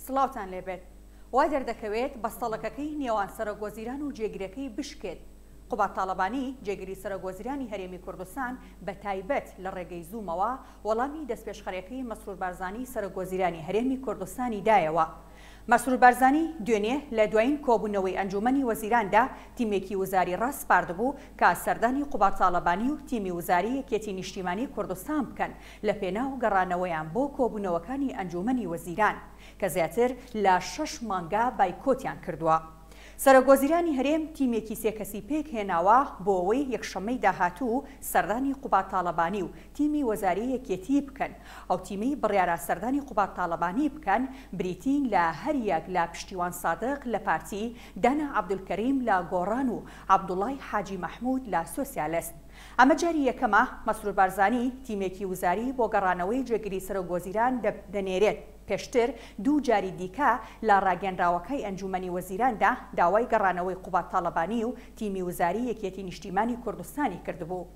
سڵاوتان لێبێت. وای دەردەکەوێت بەستەڵەکەکەی نێوان سەرۆکوەزیران و جێگیرەکەی بشکێت. قوبات تاڵەبانی جێگیری سەرۆکوەزیرانی هەرێمی کوردستان بە تایبەت لە ڕێگەی زوومەوە وەڵامی دەستپێشخەرەکەی مەسرور بارزانی سەرۆکوەزیرانی هەرێمی کوردستانی دایەوە. مەسرور بارزانی دوێنێ لە دوایین کۆبوونەوەی ئەنجومەنی وەزیراندا تیمێکی وزاری ڕاست سپاردبوو کە سەردانی قوبات تاڵەبانی و تیمی وزاری یەکێتی نیشتیمانی کوردستان بکەن لە پێناو گەڕانەوەیان بۆ کۆبوونەوەکانی ئەنجومەنی وەزیران کە زیاتر لە 6 مانگا بایکۆتیان کردووە. سەرۆکوەزیرانی هەرێم تیمێکی سێکەسی پێک هێناوە بۆ ئەوەی یەکشەممەی داهاتوو سەردانی قوبات تاڵەبانی و تیمی وەزاری یەکێتی بکەن ئەو تیمەی بڕیارە سەردانی قوبات تاڵەبانی بکەن بریتین لە هەر یەک لە پشتیوان سادق لە پارتی، دانا عەبدولکەریم لە گۆڕان و عەبدوڵای حاجی مەحموود لە سۆسیالیست. ئەمە جاری یەکەمە مەسرور بارزانی تیمێکی وزاری بۆ گەڕانەوەی جێگیری سەرۆکوەزیران دەنێرێت. پێشتر دوو جاری دیکە لە ڕاگەنراوەکەی ئەنجومەنی وەزیراندا داوای گەڕانەوەی قوبات تاڵەبانی و تیمی وزاری یەکێتی نیشتیمانی کوردستانی کردبوو.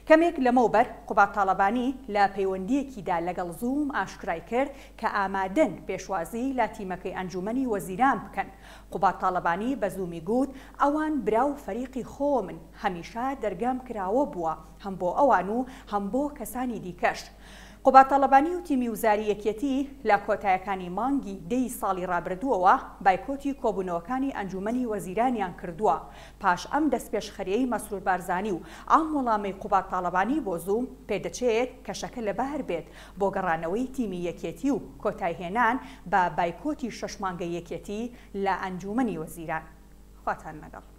کەمێک لەمەوبەر قوبات تاڵەبانی لە پەیوەندیەکیدا لەگەڵ زووم ئاشکرای کرد کە ئامادەن پێشوازی لە تیمەکەی ئەنجومەنی وەزیران بکەن. قوبات تاڵەبانی بە زوومی گوت ئەوان برا و فەریقی خۆ من هەمیشە دەرگام کراوە بووە هەم بۆ ئەوان و هەم بۆ کەسانی دیکەش. قوبات تاڵەبانی و تیمی وزاری یەکێتی لە کۆتایەکانی مانگی 10 ساڵی ڕابردووەوە بایکۆتی کۆبوونەوەکانی ئەنجومەنی وەزیرانیان کردووە پاش ئەم دەستپێشخەریەی مەسرور بارزانی و ئەم وەڵامەی قوبات تاڵەبانی بۆ زووم پێدەچێت کەشەکە لەبەر بێت بۆ گەڕانەوەی تیمی یەکێتی و کۆتایهێنان بە بایکۆتی 6 مانگە یەکێتی لە ئەنجومەنی وەزیران. خواتان لەگەڵ.